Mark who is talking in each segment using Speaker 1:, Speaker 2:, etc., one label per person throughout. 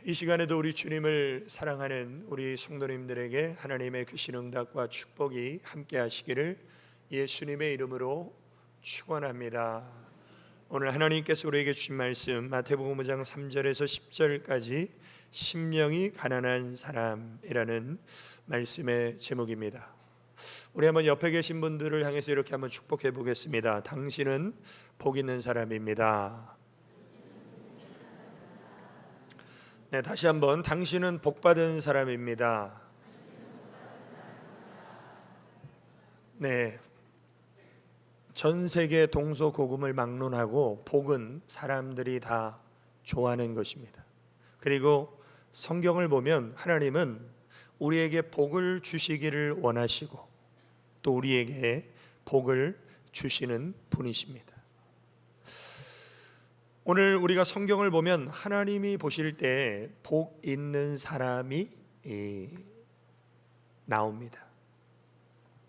Speaker 1: 이 시간에도 우리 주님을 사랑하는 우리 성도님들에게 하나님의 크신 응답과 축복이 함께 하시기를 예수님의 이름으로 축원합니다. 오늘 하나님께서 우리에게 주신 말씀 마태복음 5장 3절에서 10절까지 심령이 가난한 사람이라는 말씀의 제목입니다. 우리 한번 옆에 계신 분들을 향해서 이렇게 한번 축복해 보겠습니다. 당신은 복 있는 사람입니다. 네, 다시 한번 당신은 복받은 사람입니다. 네, 전 세계 동서고금을 막론하고 복은 사람들이 다 좋아하는 것입니다. 그리고 성경을 보면 하나님은 우리에게 복을 주시기를 원하시고 또 우리에게 복을 주시는 분이십니다. 오늘 우리가 성경을 보면 하나님이 보실 때 복 있는 사람이 나옵니다.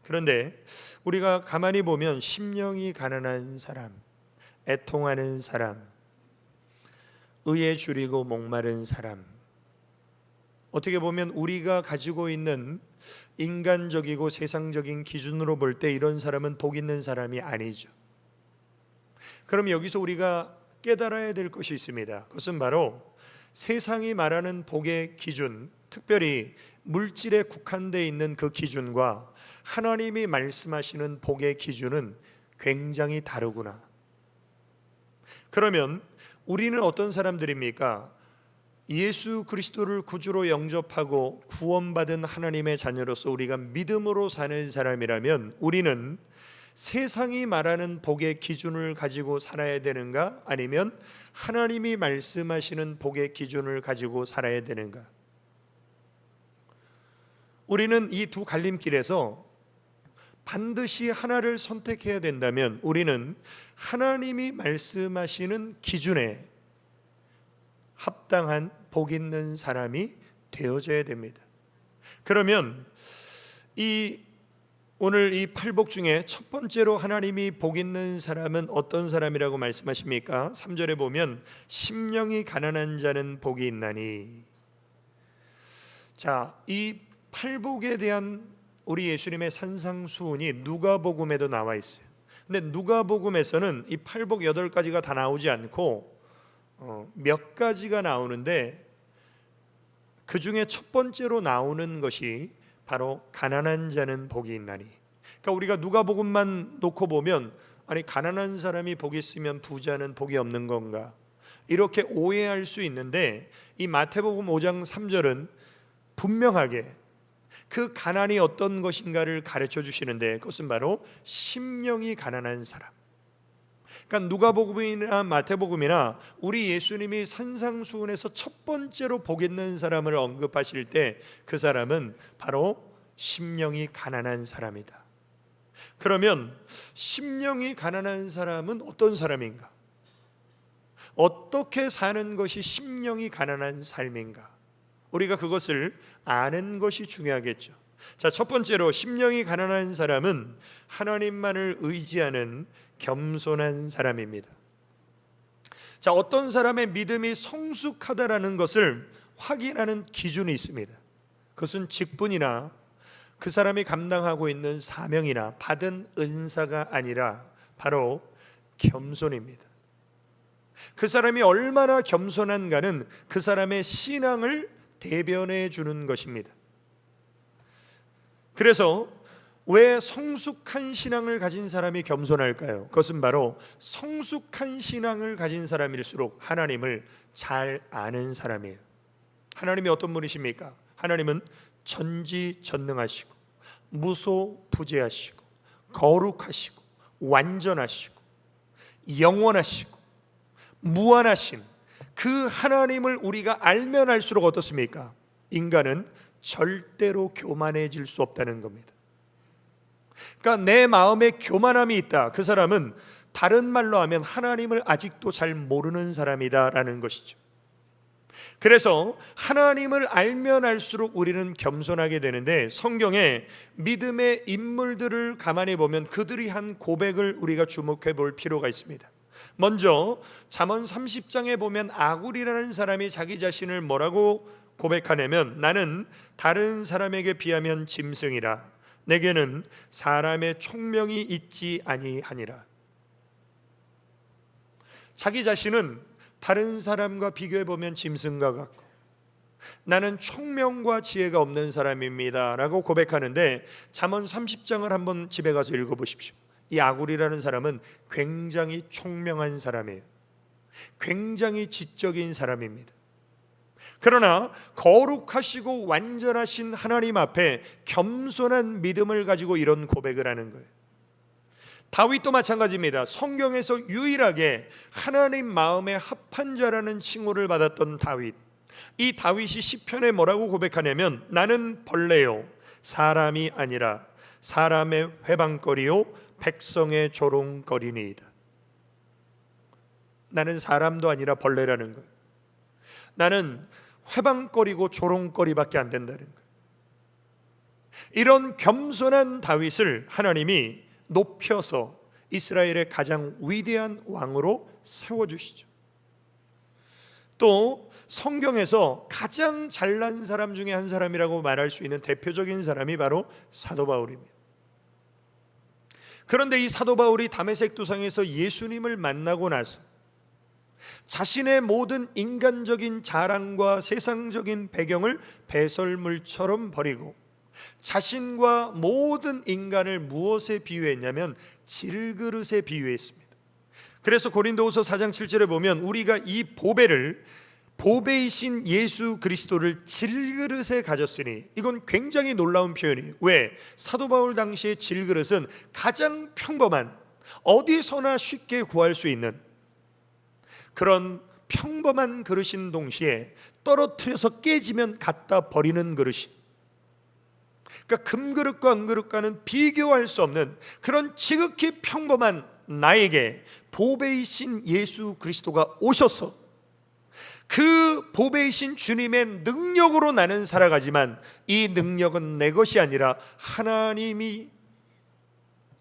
Speaker 1: 그런데 우리가 가만히 보면 심령이 가난한 사람, 애통하는 사람, 의에 줄이고 목마른 사람, 어떻게 보면 우리가 가지고 있는 인간적이고 세상적인 기준으로 볼 때 이런 사람은 복 있는 사람이 아니죠. 그럼 여기서 우리가 깨달아야 될 것이 있습니다. 그것은 바로 세상이 말하는 복의 기준, 특별히 물질에 국한되어 있는 그 기준과 하나님이 말씀하시는 복의 기준은 굉장히 다르구나. 그러면 우리는 어떤 사람들입니까? 예수 그리스도를 구주로 영접하고 구원받은 하나님의 자녀로서 우리가 믿음으로 사는 사람이라면 우리는 세상이 말하는 복의 기준을 가지고 살아야 되는가? 아니면 하나님이 말씀하시는 복의 기준을 가지고 살아야 되는가? 우리는 이 두 갈림길에서 반드시 하나를 선택해야 된다면 우리는 하나님이 말씀하시는 기준에 합당한 복 있는 사람이 되어져야 됩니다. 그러면 오늘 이 팔복 중에 첫 번째로 하나님이 복 있는 사람은 어떤 사람이라고 말씀하십니까? 3절에 보면 심령이 가난한 자는 복이 있나니. 자, 이 팔복에 대한 우리 예수님의 산상수훈이 누가복음에도 나와 있어요. 근데 누가복음에서는 이 팔복 8가지가 다 나오지 않고 몇 가지가 나오는데 그 중에 첫 번째로 나오는 것이 바로 가난한 자는 복이 있나니. 그러니까 우리가 누가복음만 놓고 보면 아니 가난한 사람이 복이 있으면 부자는 복이 없는 건가 이렇게 오해할 수 있는데 이 마태복음 5장 3절은 분명하게 그 가난이 어떤 것인가를 가르쳐 주시는데 그것은 바로 심령이 가난한 사람. 그러니까 누가복음이나 마태복음이나 우리 예수님이 산상수훈에서 첫 번째로 복 있는 사람을 언급하실 때 그 사람은 바로 심령이 가난한 사람이다. 그러면 심령이 가난한 사람은 어떤 사람인가? 어떻게 사는 것이 심령이 가난한 삶인가? 우리가 그것을 아는 것이 중요하겠죠. 자, 첫 번째로 심령이 가난한 사람은 하나님만을 의지하는 겸손한 사람입니다. 자, 어떤 사람의 믿음이 성숙하다라는 것을 확인하는 기준이 있습니다. 그것은 직분이나 그 사람이 감당하고 있는 사명이나 받은 은사가 아니라 바로 겸손입니다. 그 사람이 얼마나 겸손한가는 그 사람의 신앙을 대변해 주는 것입니다. 그래서 왜 성숙한 신앙을 가진 사람이 겸손할까요? 그것은 바로 성숙한 신앙을 가진 사람일수록 하나님을 잘 아는 사람이에요. 하나님이 어떤 분이십니까? 하나님은 전지전능하시고 무소부재하시고 거룩하시고 완전하시고 영원하시고 무한하신 그 하나님을 우리가 알면 알수록 어떻습니까? 인간은 절대로 교만해질 수 없다는 겁니다. 그러니까 내 마음에 교만함이 있다. 그 사람은 다른 말로 하면 하나님을 아직도 잘 모르는 사람이다라는 것이죠. 그래서 하나님을 알면 알수록 우리는 겸손하게 되는데 성경에 믿음의 인물들을 가만히 보면 그들이 한 고백을 우리가 주목해 볼 필요가 있습니다. 먼저 잠언 30장에 보면 아굴이라는 사람이 자기 자신을 뭐라고 고백하냐면, 나는 다른 사람에게 비하면 짐승이라, 내게는 사람의 총명이 있지 아니하니라. 자기 자신은 다른 사람과 비교해 보면 짐승과 같고, 나는 총명과 지혜가 없는 사람입니다 라고 고백하는데, 잠언 30장을 한번 집에 가서 읽어보십시오. 이 아굴이라는 사람은 굉장히 총명한 사람이에요. 굉장히 지적인 사람입니다. 그러나 거룩하시고 완전하신 하나님 앞에 겸손한 믿음을 가지고 이런 고백을 하는 거예요. 다윗도 마찬가지입니다. 성경에서 유일하게 하나님 마음에 합한 자라는 칭호를 받았던 다윗. 이 다윗이 시편에 뭐라고 고백하냐면, 나는 벌레요 사람이 아니라 사람의 회방거리요 백성의 조롱거리니이다. 나는 사람도 아니라 벌레라는 거예요. 나는 회방거리고 조롱거리밖에 안 된다는 거예요. 이런 겸손한 다윗을 하나님이 높여서 이스라엘의 가장 위대한 왕으로 세워주시죠. 또 성경에서 가장 잘난 사람 중에 한 사람이라고 말할 수 있는 대표적인 사람이 바로 사도 바울입니다. 그런데 이 사도 바울이 다메섹 도상에서 예수님을 만나고 나서 자신의 모든 인간적인 자랑과 세상적인 배경을 배설물처럼 버리고 자신과 모든 인간을 무엇에 비유했냐면 질그릇에 비유했습니다. 그래서 고린도후서 4장 7절에 보면, 우리가 이 보배이신 예수 그리스도를 질그릇에 가졌으니, 이건 굉장히 놀라운 표현이에요. 왜? 사도 바울 당시의 질그릇은 가장 평범한, 어디서나 쉽게 구할 수 있는 그런 평범한 그릇인 동시에 떨어뜨려서 깨지면 갖다 버리는 그릇이, 그러니까 금그릇과 은그릇과는 비교할 수 없는 그런 지극히 평범한 나에게 보배이신 예수 그리스도가 오셔서 그 보배이신 주님의 능력으로 나는 살아가지만, 이 능력은 내 것이 아니라 하나님이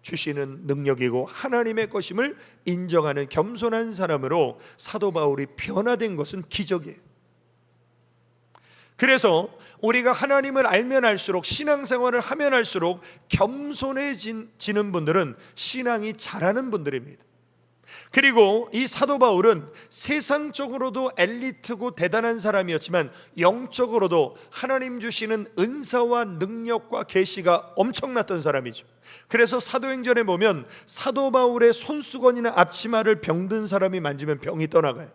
Speaker 1: 주시는 능력이고 하나님의 것임을 인정하는 겸손한 사람으로 사도 바울이 변화된 것은 기적이에요. 그래서 우리가 하나님을 알면 알수록, 신앙생활을 하면 할수록 겸손해지는 분들은 신앙이 잘하는 분들입니다. 그리고 이 사도 바울은 세상적으로도 엘리트고 대단한 사람이었지만 영적으로도 하나님 주시는 은사와 능력과 계시가 엄청났던 사람이죠. 그래서 사도행전에 보면 사도 바울의 손수건이나 앞치마를 병든 사람이 만지면 병이 떠나가요.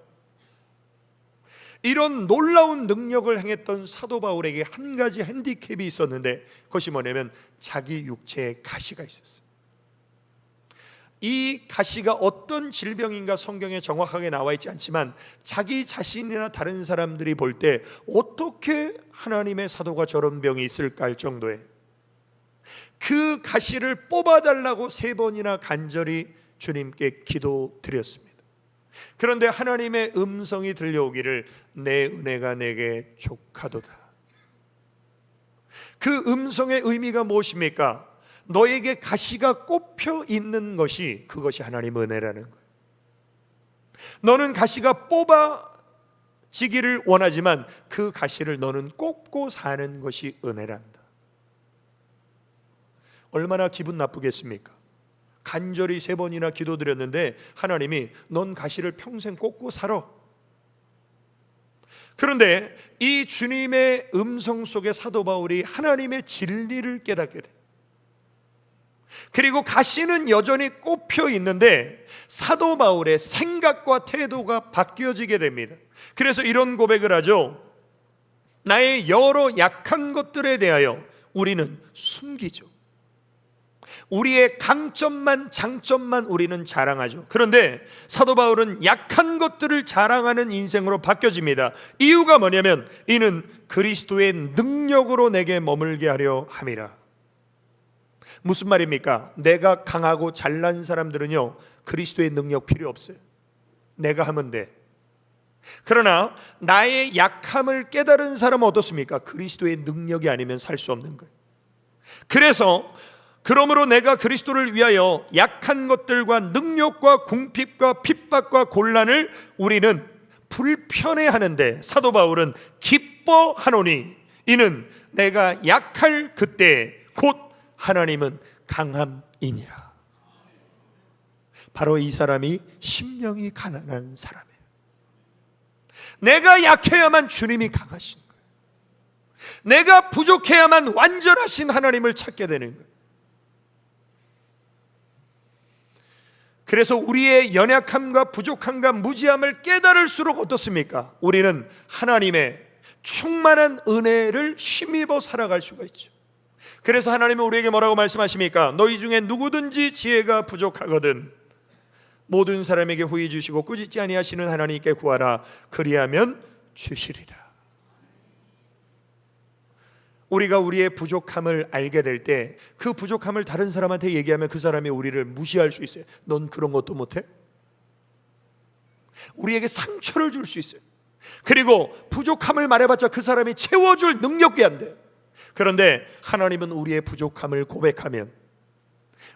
Speaker 1: 이런 놀라운 능력을 행했던 사도 바울에게 한 가지 핸디캡이 있었는데, 그것이 뭐냐면 자기 육체에 가시가 있었어요. 이 가시가 어떤 질병인가 성경에 정확하게 나와 있지 않지만, 자기 자신이나 다른 사람들이 볼 때 어떻게 하나님의 사도가 저런 병이 있을까 할 정도의, 그 가시를 뽑아달라고 3번이나 간절히 주님께 기도드렸습니다. 그런데 하나님의 음성이 들려오기를, 내 은혜가 내게 족하도다. 그 음성의 의미가 무엇입니까? 너에게 가시가 꼽혀 있는 것이, 그것이 하나님 은혜라는 거예요. 너는 가시가 뽑아지기를 원하지만 그 가시를 너는 꼽고 사는 것이 은혜란다. 얼마나 기분 나쁘겠습니까? 간절히 3번이나 기도드렸는데 하나님이 넌 가시를 평생 꼽고 살아. 그런데 이 주님의 음성 속에 사도 바울이 하나님의 진리를 깨닫게 돼. 그리고 가시는 여전히 꼽혀 있는데 사도 바울의 생각과 태도가 바뀌어지게 됩니다. 그래서 이런 고백을 하죠. 나의 여러 약한 것들에 대하여 우리는 숨기죠. 우리의 강점만, 장점만 우리는 자랑하죠. 그런데 사도 바울은 약한 것들을 자랑하는 인생으로 바뀌어집니다. 이유가 뭐냐면 이는 그리스도의 능력으로 내게 머물게 하려 함이라. 무슨 말입니까? 내가 강하고 잘난 사람들은요, 그리스도의 능력 필요 없어요. 내가 하면 돼. 그러나 나의 약함을 깨달은 사람은 어떻습니까? 그리스도의 능력이 아니면 살 수 없는 거예요. 그래서 그러므로 내가 그리스도를 위하여 약한 것들과 능욕과 궁핍과 핍박과 곤란을 우리는 불편해하는데 사도 바울은 기뻐하노니 이는 내가 약할 그때 곧 하나님은 강함이니라. 바로 이 사람이 심령이 가난한 사람이에요. 내가 약해야만 주님이 강하신 거예요. 내가 부족해야만 완전하신 하나님을 찾게 되는 거예요. 그래서 우리의 연약함과 부족함과 무지함을 깨달을수록 어떻습니까? 우리는 하나님의 충만한 은혜를 힘입어 살아갈 수가 있죠. 그래서 하나님은 우리에게 뭐라고 말씀하십니까? 너희 중에 누구든지 지혜가 부족하거든 모든 사람에게 후히 주시고 꾸짖지 아니하시는 하나님께 구하라. 그리하면 주시리라. 우리가 우리의 부족함을 알게 될 때 그 부족함을 다른 사람한테 얘기하면 그 사람이 우리를 무시할 수 있어요. 넌 그런 것도 못해? 우리에게 상처를 줄 수 있어요. 그리고 부족함을 말해봤자 그 사람이 채워줄 능력이 안 돼. 그런데 하나님은 우리의 부족함을 고백하면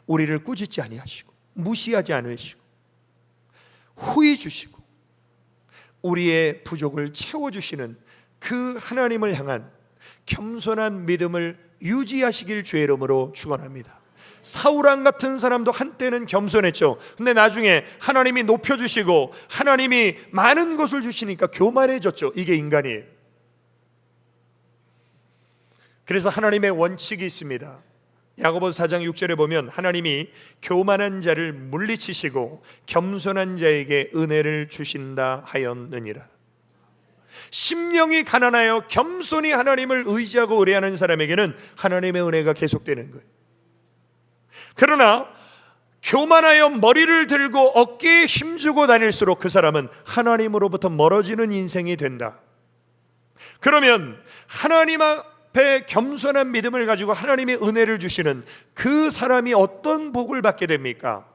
Speaker 1: 우리를 꾸짖지 아니하시고 무시하지 않으시고 후히 주시고 우리의 부족을 채워주시는 그 하나님을 향한 겸손한 믿음을 유지하시길 주의 이름으로 축원합니다. 사울왕 같은 사람도 한때는 겸손했죠. 근데 나중에 하나님이 높여주시고 하나님이 많은 것을 주시니까 교만해졌죠. 이게 인간이에요. 그래서 하나님의 원칙이 있습니다. 야고보서 4장 6절에 보면 하나님이 교만한 자를 물리치시고 겸손한 자에게 은혜를 주신다 하였느니라. 심령이 가난하여 겸손히 하나님을 의지하고 의뢰하는 사람에게는 하나님의 은혜가 계속되는 거예요. 그러나 교만하여 머리를 들고 어깨에 힘주고 다닐수록 그 사람은 하나님으로부터 멀어지는 인생이 된다. 그러면 하나님 앞에 겸손한 믿음을 가지고 하나님의 은혜를 주시는 그 사람이 어떤 복을 받게 됩니까?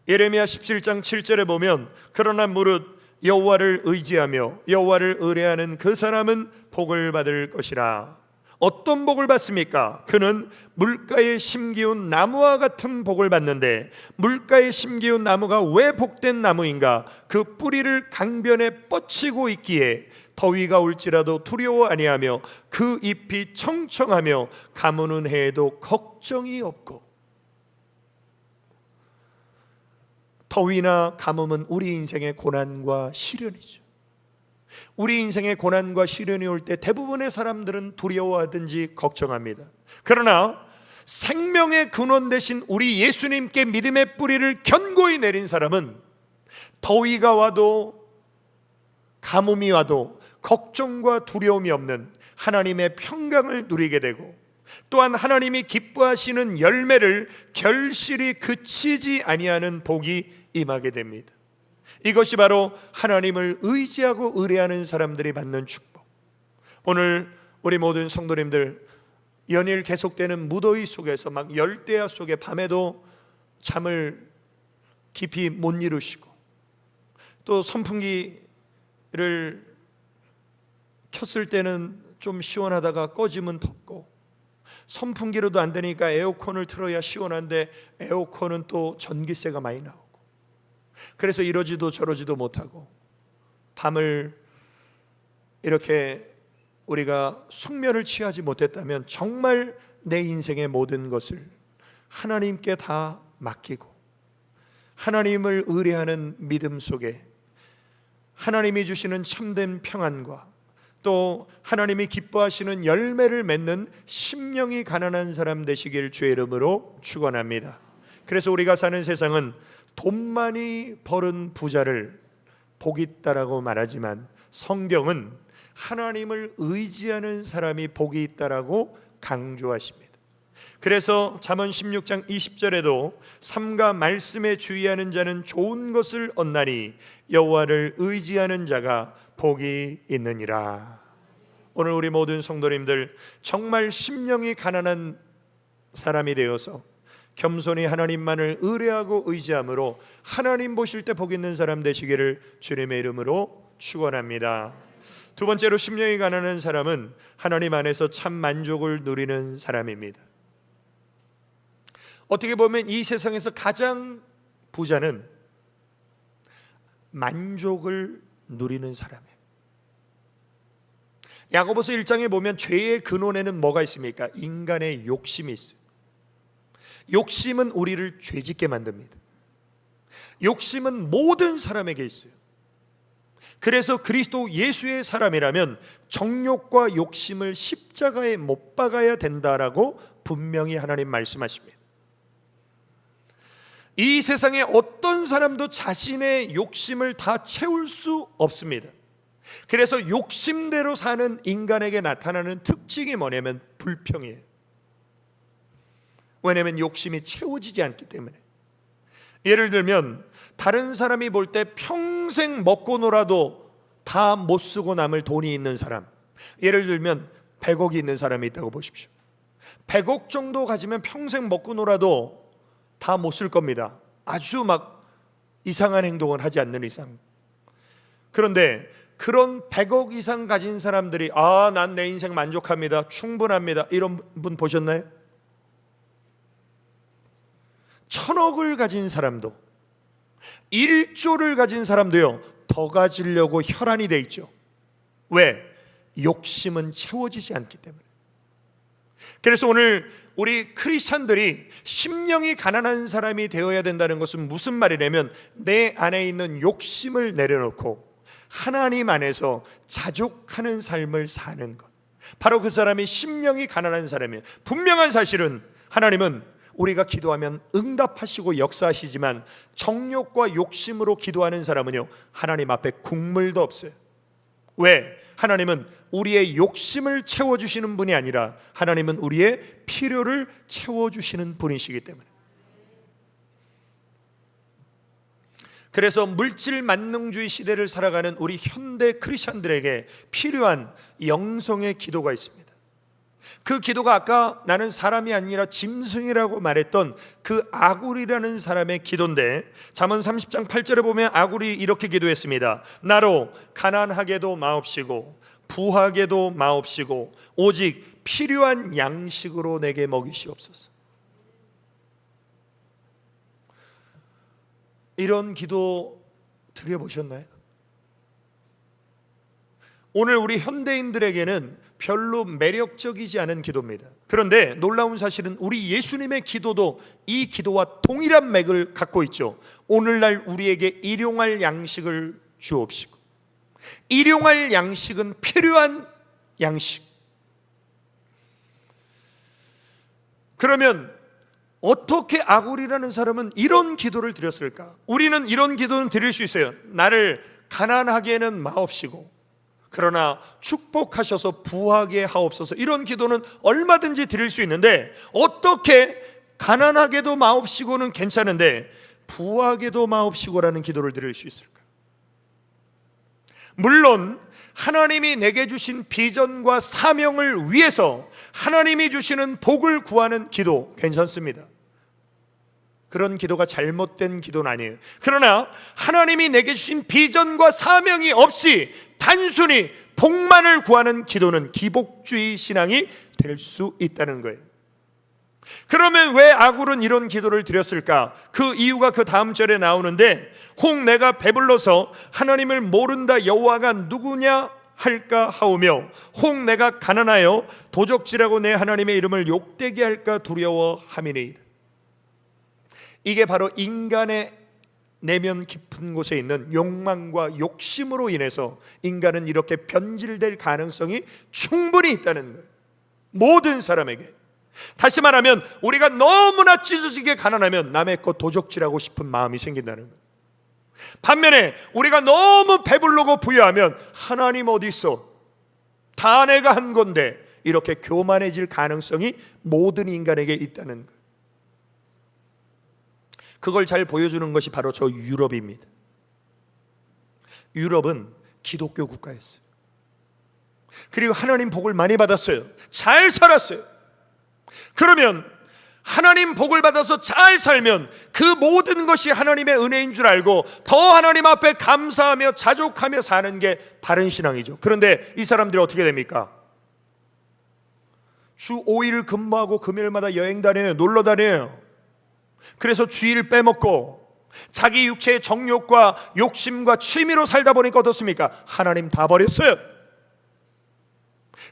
Speaker 1: 예레미야 17장 7절에 보면 그러나 무릇 여호와를 의지하며 여호와를 의뢰하는 그 사람은 복을 받을 것이라. 어떤 복을 받습니까? 그는 물가에 심기운 나무와 같은 복을 받는데 물가에 심기운 나무가 왜 복된 나무인가? 그 뿌리를 강변에 뻗치고 있기에 더위가 올지라도 두려워 아니하며 그 잎이 청청하며 가무는 해에도 걱정이 없고. 더위나 가뭄은 우리 인생의 고난과 시련이죠. 우리 인생의 고난과 시련이 올 때 대부분의 사람들은 두려워하든지 걱정합니다. 그러나 생명의 근원 되신 우리 예수님께 믿음의 뿌리를 견고히 내린 사람은 더위가 와도 가뭄이 와도 걱정과 두려움이 없는 하나님의 평강을 누리게 되고 또한 하나님이 기뻐하시는 열매를 결실이 그치지 아니하는 복이 임하게 됩니다. 이것이 바로 하나님을 의지하고 의뢰하는 사람들이 받는 축복. 오늘 우리 모든 성도님들 연일 계속되는 무더위 속에서 막 열대야 속에 밤에도 잠을 깊이 못 이루시고 또 선풍기를 켰을 때는 좀 시원하다가 꺼지면 덥고 선풍기로도 안 되니까 에어컨을 틀어야 시원한데 에어컨은 또 전기세가 많이 나오고 그래서 이러지도 저러지도 못하고 밤을 이렇게 우리가 숙면을 취하지 못했다면 정말 내 인생의 모든 것을 하나님께 다 맡기고 하나님을 의뢰하는 믿음 속에 하나님이 주시는 참된 평안과 또 하나님이 기뻐하시는 열매를 맺는 심령이 가난한 사람 되시길 주의 이름으로 축원합니다. 그래서 우리가 사는 세상은 돈 많이 벌은 부자를 복 있다라고 말하지만 성경은 하나님을 의지하는 사람이 복이 있다라고 강조하십니다. 그래서 잠언 16장 20절에도 삼가 말씀에 주의하는 자는 좋은 것을 얻나니 여호와를 의지하는 자가 복이 있느니라. 오늘 우리 모든 성도님들 정말 심령이 가난한 사람이 되어서 겸손히 하나님만을 의뢰하고 의지함으로 하나님 보실 때 복 있는 사람 되시기를 주님의 이름으로 축원합니다. 두 번째로 심령이 가난한 사람은 하나님 안에서 참 만족을 누리는 사람입니다. 어떻게 보면 이 세상에서 가장 부자는 만족을 누리는 사람이에요. 야고보서 1장에 보면 죄의 근원에는 뭐가 있습니까? 인간의 욕심이 있어요. 욕심은 우리를 죄짓게 만듭니다. 욕심은 모든 사람에게 있어요. 그래서 그리스도 예수의 사람이라면 정욕과 욕심을 십자가에 못 박아야 된다라고 분명히 하나님 말씀하십니다. 이 세상에 어떤 사람도 자신의 욕심을 다 채울 수 없습니다. 그래서 욕심대로 사는 인간에게 나타나는 특징이 뭐냐면 불평이에요. 왜냐하면 욕심이 채워지지 않기 때문에. 예를 들면 다른 사람이 볼 때 평생 먹고 놀아도 다 못 쓰고 남을 돈이 있는 사람, 예를 들면 100억이 있는 사람이 있다고 보십시오. 100억 정도 가지면 평생 먹고 놀아도 다 못 쓸 겁니다. 아주 막 이상한 행동을 하지 않는 이상. 그런데 그런 100억 이상 가진 사람들이 난 내 인생 만족합니다, 충분합니다, 이런 분 보셨나요? 1000억을 가진 사람도, 1조를 가진 사람도요, 더 가지려고 혈안이 돼 있죠. 왜? 욕심은 채워지지 않기 때문에. 그래서 오늘 우리 크리스찬들이 심령이 가난한 사람이 되어야 된다는 것은 무슨 말이냐면 내 안에 있는 욕심을 내려놓고 하나님 안에서 자족하는 삶을 사는 것, 바로 그 사람이 심령이 가난한 사람이에요. 분명한 사실은 하나님은 우리가 기도하면 응답하시고 역사하시지만 정욕과 욕심으로 기도하는 사람은요, 하나님 앞에 국물도 없어요. 왜? 하나님은 우리의 욕심을 채워주시는 분이 아니라 하나님은 우리의 필요를 채워주시는 분이시기 때문에. 그래서 물질 만능주의 시대를 살아가는 우리 현대 크리스천들에게 필요한 영성의 기도가 있습니다. 그 기도가 아까 나는 사람이 아니라 짐승이라고 말했던 그 아굴이라는 사람의 기도인데, 잠언 30장 8절에 보면 아굴이 이렇게 기도했습니다. 나로 가난하게도 마옵시고 부하게도 마옵시고 오직 필요한 양식으로 내게 먹이시옵소서. 이런 기도 드려보셨나요? 오늘 우리 현대인들에게는 별로 매력적이지 않은 기도입니다. 그런데 놀라운 사실은 우리 예수님의 기도도 이 기도와 동일한 맥을 갖고 있죠. 오늘날 우리에게 일용할 양식을 주옵시고. 일용할 양식은 필요한 양식. 그러면 어떻게 아굴이라는 사람은 이런 기도를 드렸을까? 우리는 이런 기도는 드릴 수 있어요. 나를 가난하게는 마옵시고 그러나 축복하셔서 부하게 하옵소서. 이런 기도는 얼마든지 드릴 수 있는데 어떻게 가난하게도 마옵시고는 괜찮은데 부하게도 마옵시고라는 기도를 드릴 수 있을까? 물론 하나님이 내게 주신 비전과 사명을 위해서 하나님이 주시는 복을 구하는 기도 괜찮습니다. 그런 기도가 잘못된 기도는 아니에요. 그러나 하나님이 내게 주신 비전과 사명이 없이 단순히 복만을 구하는 기도는 기복주의 신앙이 될 수 있다는 거예요. 그러면 왜 아굴은 이런 기도를 드렸을까? 그 이유가 그 다음 절에 나오는데, 혹 내가 배불러서 하나님을 모른다 여호와가 누구냐 할까 하오며 혹 내가 가난하여 도적질하고 내 하나님의 이름을 욕되게 할까 두려워함이니이다. 이게 바로 인간의 내면 깊은 곳에 있는 욕망과 욕심으로 인해서 인간은 이렇게 변질될 가능성이 충분히 있다는 거예요. 모든 사람에게. 다시 말하면 우리가 너무나 찢어지게 가난하면 남의 것 도적질하고 싶은 마음이 생긴다는 거예요. 반면에 우리가 너무 배부르고 부유하면 하나님 어디 있어? 다 내가 한 건데, 이렇게 교만해질 가능성이 모든 인간에게 있다는 거예요. 그걸 잘 보여주는 것이 바로 저 유럽입니다. 유럽은 기독교 국가였어요. 그리고 하나님 복을 많이 받았어요. 잘 살았어요. 그러면 하나님 복을 받아서 잘 살면 그 모든 것이 하나님의 은혜인 줄 알고 더 하나님 앞에 감사하며 자족하며 사는 게 바른 신앙이죠. 그런데 이 사람들이 어떻게 됩니까? 주 5일 근무하고 금요일마다 여행 다녀요. 놀러 다녀요. 그래서 주의를 빼먹고 자기 육체의 정욕과 욕심과 취미로 살다 보니까 어떻습니까? 하나님 다 버렸어요.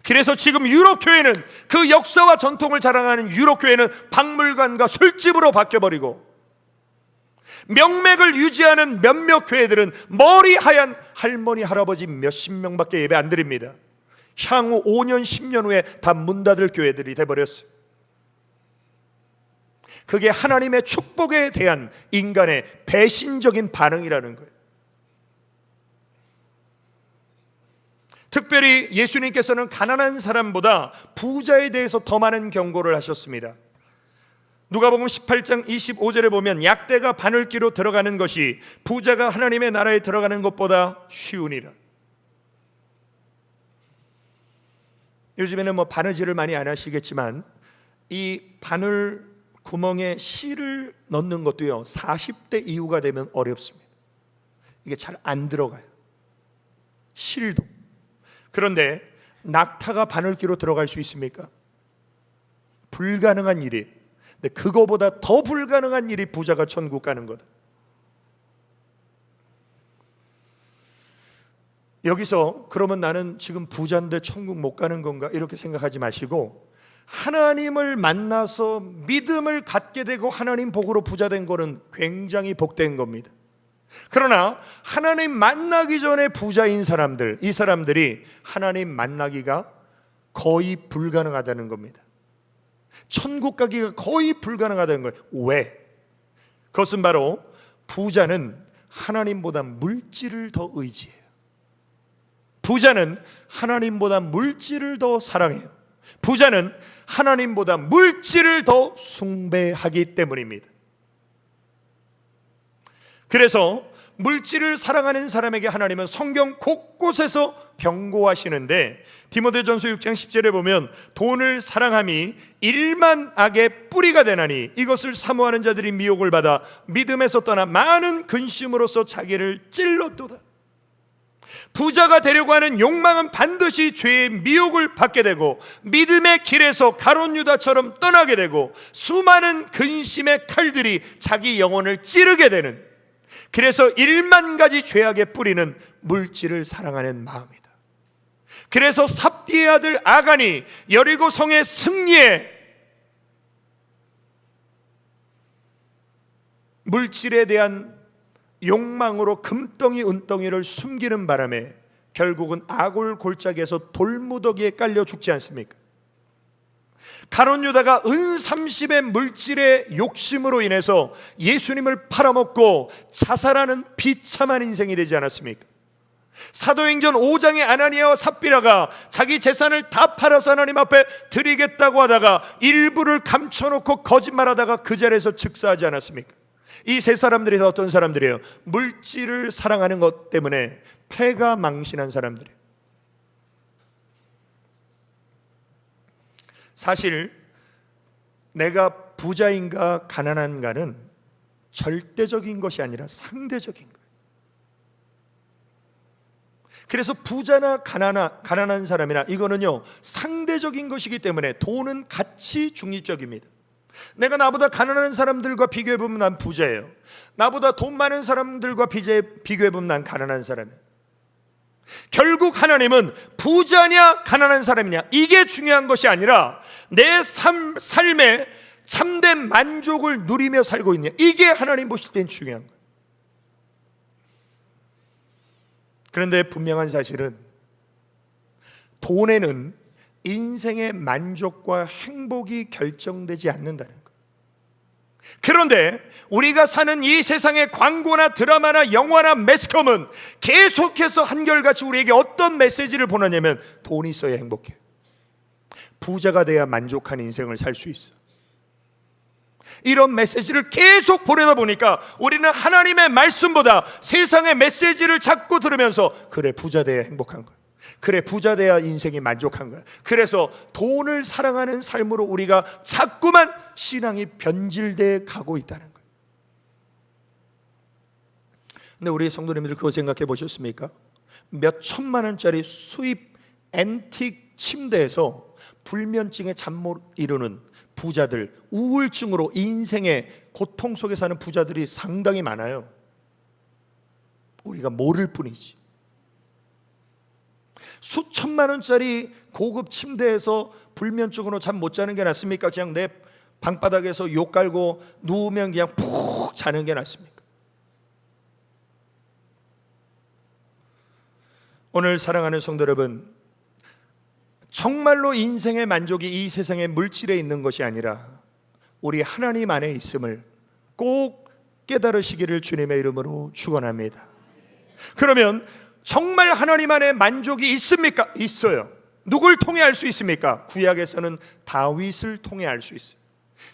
Speaker 1: 그래서 지금 유럽교회는, 그 역사와 전통을 자랑하는 유럽교회는 박물관과 술집으로 바뀌어버리고, 명맥을 유지하는 몇몇 교회들은 머리 하얀 할머니 할아버지 몇십 명밖에 예배 안 드립니다. 향후 5년 10년 후에 다 문 닫을 교회들이 돼버렸어요. 그게 하나님의 축복에 대한 인간의 배신적인 반응이라는 거예요. 특별히 예수님께서는 가난한 사람보다 부자에 대해서 더 많은 경고를 하셨습니다. 누가복음 18장 25절에 보면 약대가 바늘기로 들어가는 것이 부자가 하나님의 나라에 들어가는 것보다 쉬우니라. 요즘에는 바느질을 많이 안 하시겠지만 이 바늘 구멍에 실을 넣는 것도요 40대 이후가 되면 어렵습니다. 이게 잘 안 들어가요, 실도. 그런데 낙타가 바늘기로 들어갈 수 있습니까? 불가능한 일이에요. 근데 그거보다 더 불가능한 일이 부자가 천국 가는 거다. 여기서 그러면 나는 지금 부자인데 천국 못 가는 건가 이렇게 생각하지 마시고, 하나님을 만나서 믿음을 갖게 되고 하나님 복으로 부자 된 거는 굉장히 복된 겁니다. 그러나 하나님 만나기 전에 부자인 사람들, 이 사람들이 하나님 만나기가 거의 불가능하다는 겁니다. 천국 가기가 거의 불가능하다는 거예요. 왜? 그것은 바로 부자는 하나님보다 물질을 더 의지해요. 부자는 하나님보다 물질을 더 사랑해요. 부자는 하나님보다 물질을 더 숭배하기 때문입니다. 그래서 물질을 사랑하는 사람에게 하나님은 성경 곳곳에서 경고하시는데, 디모데전서 6장 10절에 보면 돈을 사랑함이 일만 악의 뿌리가 되나니 이것을 사모하는 자들이 미혹을 받아 믿음에서 떠나 많은 근심으로써 자기를 찔렀도다. 부자가 되려고 하는 욕망은 반드시 죄의 미혹을 받게 되고 믿음의 길에서 가룟 유다처럼 떠나게 되고 수많은 근심의 칼들이 자기 영혼을 찌르게 되는, 그래서 1만 가지 죄악의 뿌리는 물질을 사랑하는 마음이다. 그래서 삽디의 아들 아간이 여리고 성의 승리에 물질에 대한 욕망으로 금덩이 은덩이를 숨기는 바람에 결국은 아골 골짜기에서 돌무더기에 깔려 죽지 않습니까? 가룟 유다가 은 30의 물질의 욕심으로 인해서 예수님을 팔아먹고 자살하는 비참한 인생이 되지 않았습니까? 사도행전 5장의 아나니아와 삽비라가 자기 재산을 다 팔아서 하나님 앞에 드리겠다고 하다가 일부를 감춰놓고 거짓말하다가 그 자리에서 즉사하지 않았습니까? 이 세 사람들이 다 어떤 사람들이에요? 물질을 사랑하는 것 때문에 패가 망신한 사람들이에요. 사실 내가 부자인가 가난한가는 절대적인 것이 아니라 상대적인 거예요. 그래서 부자나 가난한 사람이나 이거는요 상대적인 것이기 때문에 돈은 같이 중립적입니다. 내가 나보다 가난한 사람들과 비교해보면 난 부자예요. 나보다 돈 많은 사람들과 비교해보면 난 가난한 사람이에요. 결국 하나님은 부자냐 가난한 사람이냐 이게 중요한 것이 아니라 내 삶에 참된 만족을 누리며 살고 있냐, 이게 하나님 보실 땐 중요한 거예요. 그런데 분명한 사실은 돈에는 인생의 만족과 행복이 결정되지 않는다는 거예요. 그런데 우리가 사는 이 세상의 광고나 드라마나 영화나 매스컴은 계속해서 한결같이 우리에게 어떤 메시지를 보내냐면 돈이 있어야 행복해, 부자가 돼야 만족한 인생을 살 수 있어, 이런 메시지를 계속 보내다 보니까 우리는 하나님의 말씀보다 세상의 메시지를 자꾸 들으면서 그래 부자 돼야 행복한 거야, 그래 부자 돼야 인생이 만족한 거야. 그래서 돈을 사랑하는 삶으로 우리가 자꾸만 신앙이 변질돼 가고 있다는 거예요. 근데 우리 성도님들 그거 생각해 보셨습니까? 몇 천만 원짜리 수입 앤틱 침대에서 불면증에 잠 못 이루는 부자들, 우울증으로 인생의 고통 속에 사는 부자들이 상당히 많아요. 우리가 모를 뿐이지. 수천만 원짜리 고급 침대에서 불면증으로 잠 못 자는 게 낫습니까? 그냥 내 방바닥에서 욕 깔고 누우면 그냥 푹 자는 게 낫습니까? 오늘 사랑하는 성도 여러분, 정말로 인생의 만족이 이 세상의 물질에 있는 것이 아니라 우리 하나님 안에 있음을 꼭 깨달으시기를 주님의 이름으로 축원합니다. 그러면 정말 하나님 안에 만족이 있습니까? 있어요. 누굴 통해 알 수 있습니까? 구약에서는 다윗을 통해 알 수 있어요.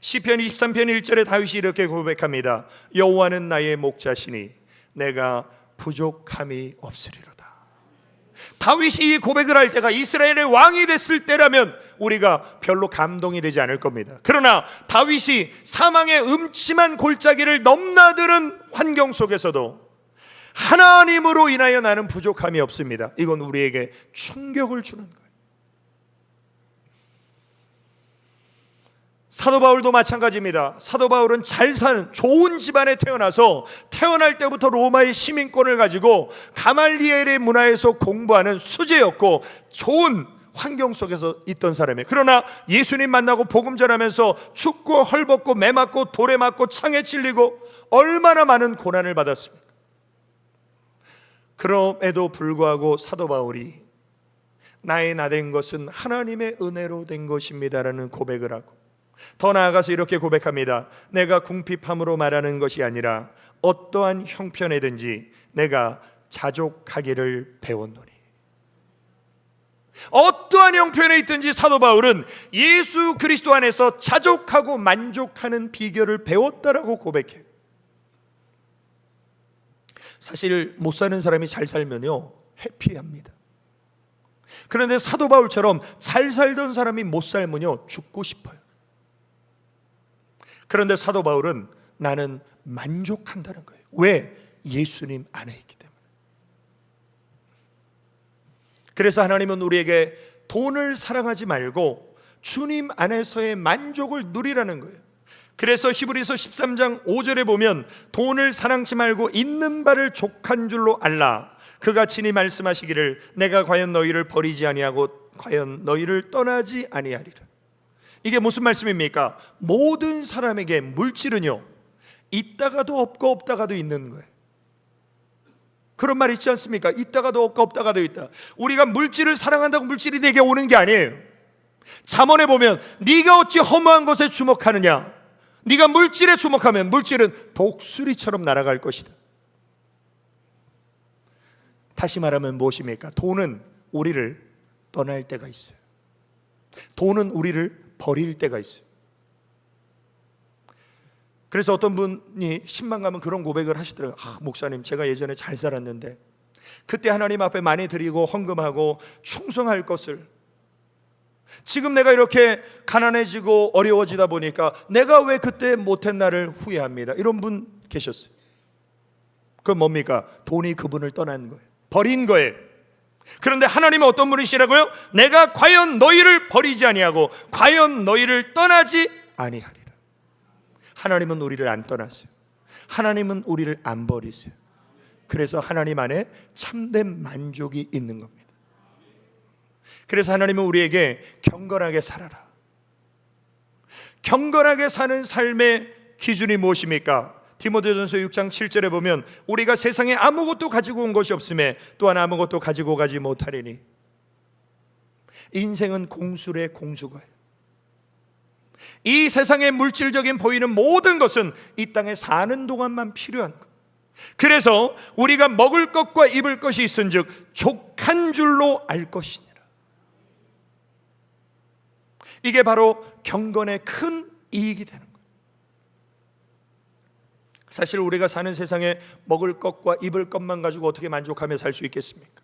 Speaker 1: 시편 23편 1절에 다윗이 이렇게 고백합니다. 여호와는 나의 목자시니 내가 부족함이 없으리로다. 다윗이 이 고백을 할 때가 이스라엘의 왕이 됐을 때라면 우리가 별로 감동이 되지 않을 겁니다. 그러나 다윗이 사망의 음침한 골짜기를 넘나드는 환경 속에서도 하나님으로 인하여 나는 부족함이 없습니다. 이건 우리에게 충격을 주는 거예요. 사도 바울도 마찬가지입니다. 사도 바울은 잘 사는 좋은 집안에 태어나서 태어날 때부터 로마의 시민권을 가지고 가말리엘의 문화에서 공부하는 수재였고 좋은 환경 속에서 있던 사람이에요. 그러나 예수님 만나고 복음 전하면서 춥고 헐벗고 매 맞고 돌에 맞고 창에 찔리고 얼마나 많은 고난을 받았습니까? 그럼에도 불구하고 사도 바울이 나의 나 된 것은 하나님의 은혜로 된 것입니다라는 고백을 하고 더 나아가서 이렇게 고백합니다. 내가 궁핍함으로 말하는 것이 아니라 어떠한 형편에든지 내가 자족하기를 배웠노니. 어떠한 형편에 있든지 사도 바울은 예수 그리스도 안에서 자족하고 만족하는 비결을 배웠다라고 고백해요. 사실 못 사는 사람이 잘 살면요 해피합니다. 그런데 사도 바울처럼 잘 살던 사람이 못 살면요 죽고 싶어요. 그런데 사도 바울은 나는 만족한다는 거예요. 왜? 예수님 안에 있기 때문에. 그래서 하나님은 우리에게 돈을 사랑하지 말고 주님 안에서의 만족을 누리라는 거예요. 그래서 히브리서 13장 5절에 보면 돈을 사랑치 말고 있는 바를 족한 줄로 알라. 그가 친히 말씀하시기를 내가 과연 너희를 버리지 아니하고 과연 너희를 떠나지 아니하리라. 이게 무슨 말씀입니까? 모든 사람에게 물질은요 있다가도 없고 없다가도 있는 거예요. 그런 말 있지 않습니까? 있다가도 없고 없다가도 있다. 우리가 물질을 사랑한다고 물질이 내게 오는 게 아니에요. 잠언에 보면 네가 어찌 허무한 것에 주목하느냐. 네가 물질에 주목하면 물질은 독수리처럼 날아갈 것이다. 다시 말하면 무엇입니까? 돈은 우리를 떠날 때가 있어요. 돈은 우리를 버릴 때가 있어요. 그래서 어떤 분이 신방가면 그런 고백을 하시더라고요. 목사님, 제가 예전에 잘 살았는데 그때 하나님 앞에 많이 드리고 헌금하고 충성할 것을 지금 내가 이렇게 가난해지고 어려워지다 보니까 내가 왜 그때 못했나를 후회합니다. 이런 분 계셨어요. 그건 뭡니까? 돈이 그분을 떠난 거예요. 버린 거예요. 그런데 하나님은 어떤 분이시라고요? 내가 과연 너희를 버리지 아니하고 과연 너희를 떠나지 아니하리라. 하나님은 우리를 안 떠났어요. 하나님은 우리를 안 버리세요. 그래서 하나님 안에 참된 만족이 있는 겁니다. 그래서 하나님은 우리에게 경건하게 살아라. 경건하게 사는 삶의 기준이 무엇입니까? 디모데전서 6장 7절에 보면 우리가 세상에 아무것도 가지고 온 것이 없음에 또한 아무것도 가지고 가지 못하리니. 인생은 공수래 공수거예요. 이 세상의 물질적인 보이는 모든 것은 이 땅에 사는 동안만 필요한 것. 그래서 우리가 먹을 것과 입을 것이 있은즉 족한 줄로 알 것이니라. 이게 바로 경건의 큰 이익이 되는 거예요. 사실 우리가 사는 세상에 먹을 것과 입을 것만 가지고 어떻게 만족하며 살 수 있겠습니까?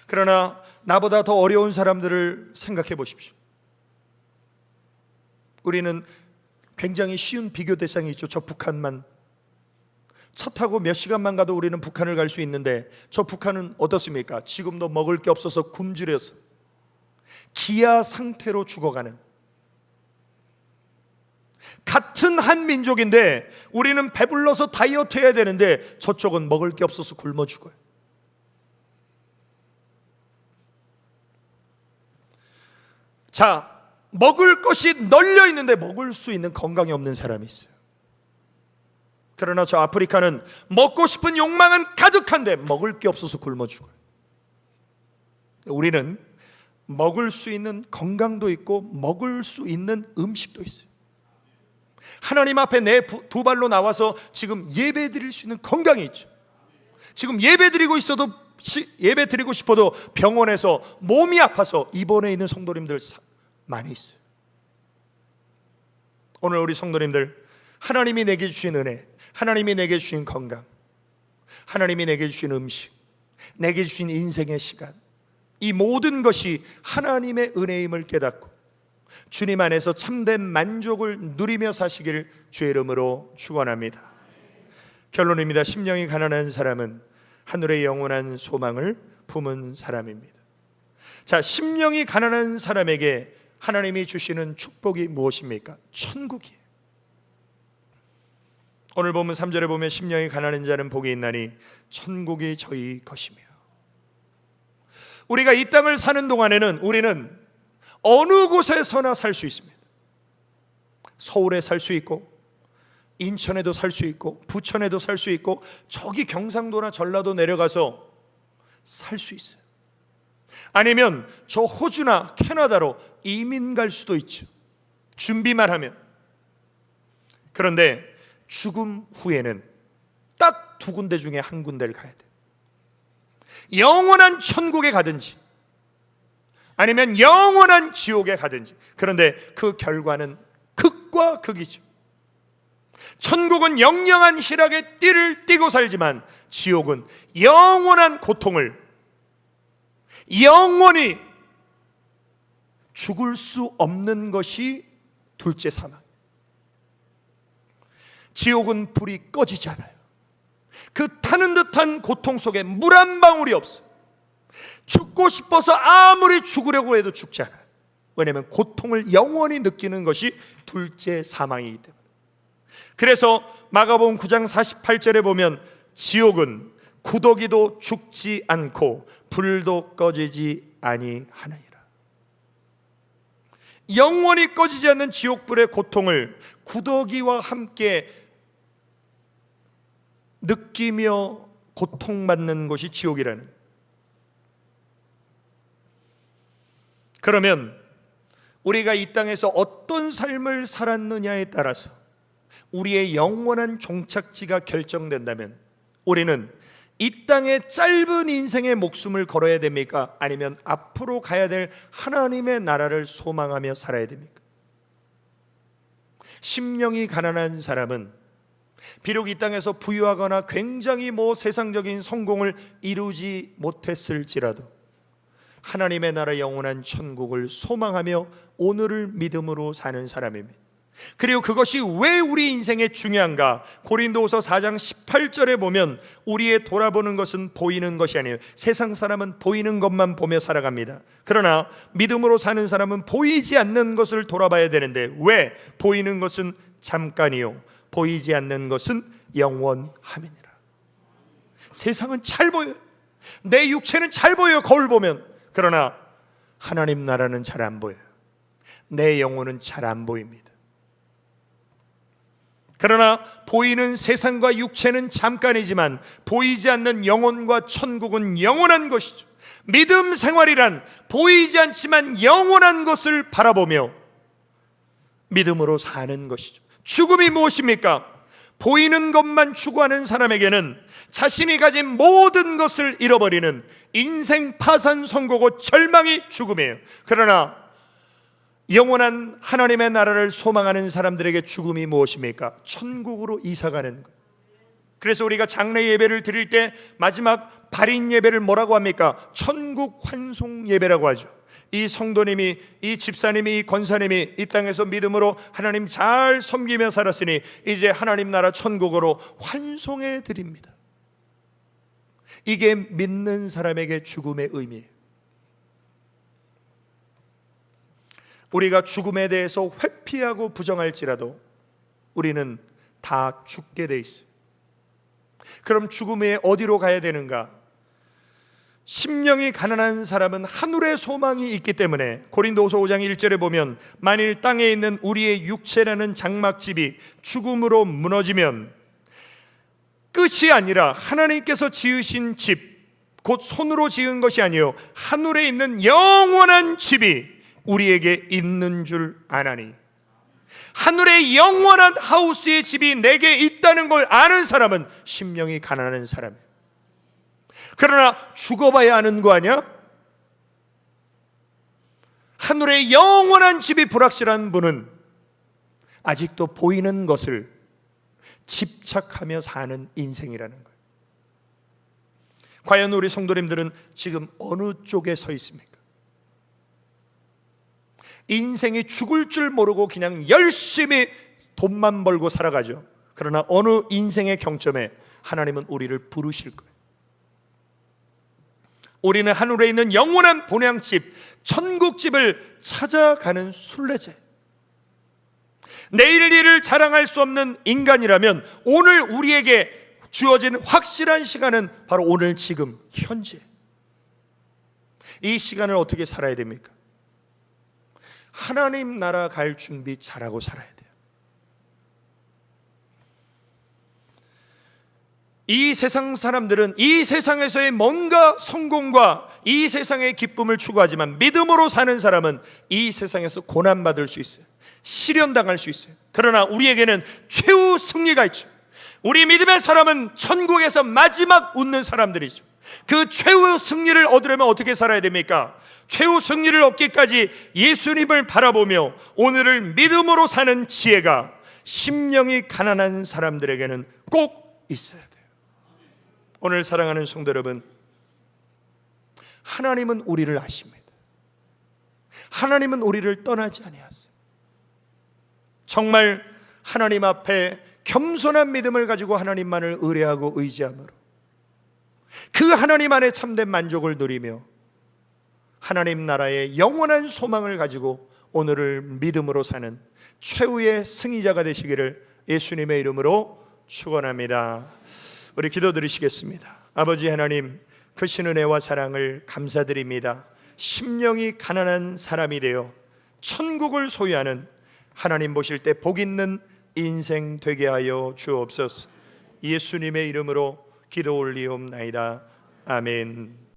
Speaker 1: 그러나 나보다 더 어려운 사람들을 생각해 보십시오. 우리는 굉장히 쉬운 비교 대상이 있죠. 저 북한만, 차 타고 몇 시간만 가도 우리는 북한을 갈 수 있는데 저 북한은 어떻습니까? 지금도 먹을 게 없어서 굶주려서 기아 상태로 죽어가는, 같은 한 민족인데 우리는 배불러서 다이어트 해야 되는데 저쪽은 먹을 게 없어서 굶어 죽어요. 자, 먹을 것이 널려 있는데 먹을 수 있는 건강이 없는 사람이 있어요. 그러나 저 아프리카는 먹고 싶은 욕망은 가득한데 먹을 게 없어서 굶어 죽어요. 우리는 먹을 수 있는 건강도 있고 먹을 수 있는 음식도 있어요. 하나님 앞에 내 두 발로 나와서 지금 예배 드릴 수 있는 건강이 있죠. 지금 예배 드리고 싶어도 병원에서 몸이 아파서 입원해 있는 성도님들 많이 있어요. 오늘 우리 성도님들, 하나님이 내게 주신 은혜, 하나님이 내게 주신 건강, 하나님이 내게 주신 음식, 내게 주신 인생의 시간, 이 모든 것이 하나님의 은혜임을 깨닫고 주님 안에서 참된 만족을 누리며 사시기를 주의 이름으로 축원합니다. 결론입니다. 심령이 가난한 사람은 하늘의 영원한 소망을 품은 사람입니다. 자, 심령이 가난한 사람에게 하나님이 주시는 축복이 무엇입니까? 천국이에요. 오늘 보면 3절에 보면 심령이 가난한 자는 복이 있나니 천국이 저희 것이며. 우리가 이 땅을 사는 동안에는 우리는 어느 곳에서나 살 수 있습니다. 서울에 살 수 있고 인천에도 살 수 있고 부천에도 살 수 있고 저기 경상도나 전라도 내려가서 살 수 있어요. 아니면 저 호주나 캐나다로 이민 갈 수도 있죠. 준비만 하면. 그런데 죽음 후에는 딱 두 군데 중에 한 군데를 가야 돼요. 영원한 천국에 가든지 아니면 영원한 지옥에 가든지. 그런데 그 결과는 극과 극이죠. 천국은 영영한 희락의 띠를 띠고 살지만 지옥은 영원한 고통을, 영원히 죽을 수 없는 것이 둘째 사망. 지옥은 불이 꺼지지 않아요. 그 타는 듯한 고통 속에 물 한 방울이 없어. 죽고 싶어서 아무리 죽으려고 해도 죽지 않아요. 왜냐하면 고통을 영원히 느끼는 것이 둘째 사망이기 때문에. 그래서 마가복음 9장 48절에 보면 지옥은 구더기도 죽지 않고 불도 꺼지지 아니하느니라. 영원히 꺼지지 않는 지옥불의 고통을 구더기와 함께 느끼며 고통받는 것이 지옥이라는. 그러면 우리가 이 땅에서 어떤 삶을 살았느냐에 따라서 우리의 영원한 종착지가 결정된다면 우리는 이 땅의 짧은 인생의 목숨을 걸어야 됩니까? 아니면 앞으로 가야 될 하나님의 나라를 소망하며 살아야 됩니까? 심령이 가난한 사람은 비록 이 땅에서 부유하거나 굉장히 세상적인 성공을 이루지 못했을지라도 하나님의 나라 영원한 천국을 소망하며 오늘을 믿음으로 사는 사람입니다. 그리고 그것이 왜 우리 인생에 중요한가? 고린도후서 4장 18절에 보면 우리의 돌아보는 것은 보이는 것이 아니에요. 세상 사람은 보이는 것만 보며 살아갑니다. 그러나 믿음으로 사는 사람은 보이지 않는 것을 돌아봐야 되는데, 왜? 보이는 것은 잠깐이요 보이지 않는 것은 영원함이니라. 세상은 잘 보여요. 내 육체는 잘 보여요, 거울 보면. 그러나 하나님 나라는 잘 안 보여요. 내 영혼은 잘 안 보입니다. 그러나 보이는 세상과 육체는 잠깐이지만 보이지 않는 영혼과 천국은 영원한 것이죠. 믿음 생활이란 보이지 않지만 영원한 것을 바라보며 믿음으로 사는 것이죠. 죽음이 무엇입니까? 보이는 것만 추구하는 사람에게는 자신이 가진 모든 것을 잃어버리는 인생 파산 선고고 절망이 죽음이에요. 그러나 영원한 하나님의 나라를 소망하는 사람들에게 죽음이 무엇입니까? 천국으로 이사가는 것. 그래서 우리가 장례 예배를 드릴 때 마지막 발인 예배를 뭐라고 합니까? 천국 환송 예배라고 하죠. 이 성도님이, 이 집사님이, 이 권사님이 이 땅에서 믿음으로 하나님 잘 섬기며 살았으니 이제 하나님 나라 천국으로 환송해 드립니다. 이게 믿는 사람에게 죽음의 의미예요. 우리가 죽음에 대해서 회피하고 부정할지라도 우리는 다 죽게 돼 있어요. 그럼 죽음 후에 어디로 가야 되는가? 심령이 가난한 사람은 하늘의 소망이 있기 때문에 고린도후서 5장 1절에 보면 만일 땅에 있는 우리의 육체라는 장막집이 죽음으로 무너지면 끝이 아니라 하나님께서 지으신 집, 곧 손으로 지은 것이 아니요 하늘에 있는 영원한 집이 우리에게 있는 줄 아나니. 하늘의 영원한 하우스의 집이 내게 있다는 걸 아는 사람은 심령이 가난한 사람이에요. 그러나 죽어봐야 아는 거 아니야? 하늘의 영원한 집이 불확실한 분은 아직도 보이는 것을 집착하며 사는 인생이라는 거예요. 과연 우리 성도님들은 지금 어느 쪽에 서 있습니까? 인생이 죽을 줄 모르고 그냥 열심히 돈만 벌고 살아가죠. 그러나 어느 인생의 경점에 하나님은 우리를 부르실 거예요. 우리는 하늘에 있는 영원한 본향집, 천국집을 찾아가는 순례자. 내일 일을 자랑할 수 없는 인간이라면 오늘 우리에게 주어진 확실한 시간은 바로 오늘 지금 현재. 이 시간을 어떻게 살아야 됩니까? 하나님 나라 갈 준비 잘하고 살아야 돼요. 이 세상 사람들은 이 세상에서의 뭔가 성공과 이 세상의 기쁨을 추구하지만 믿음으로 사는 사람은 이 세상에서 고난받을 수 있어요. 시련당할 수 있어요. 그러나 우리에게는 최후 승리가 있죠. 우리 믿음의 사람은 천국에서 마지막 웃는 사람들이죠. 그 최후 승리를 얻으려면 어떻게 살아야 됩니까? 최후 승리를 얻기까지 예수님을 바라보며 오늘을 믿음으로 사는 지혜가 심령이 가난한 사람들에게는 꼭 있어야 돼요. 오늘 사랑하는 성도 여러분, 하나님은 우리를 아십니다. 하나님은 우리를 떠나지 아니하세요. 정말 하나님 앞에 겸손한 믿음을 가지고 하나님만을 의뢰하고 의지함으로 그 하나님 안에 참된 만족을 누리며 하나님 나라의 영원한 소망을 가지고 오늘을 믿음으로 사는 최후의 승리자가 되시기를 예수님의 이름으로 축원합니다. 우리 기도드리시겠습니다. 아버지 하나님, 크신 은혜와 사랑을 감사드립니다. 심령이 가난한 사람이 되어 천국을 소유하는 하나님 보실 때 복 있는 인생 되게 하여 주옵소서. 예수님의 이름으로 기도 올리옵나이다. 아멘.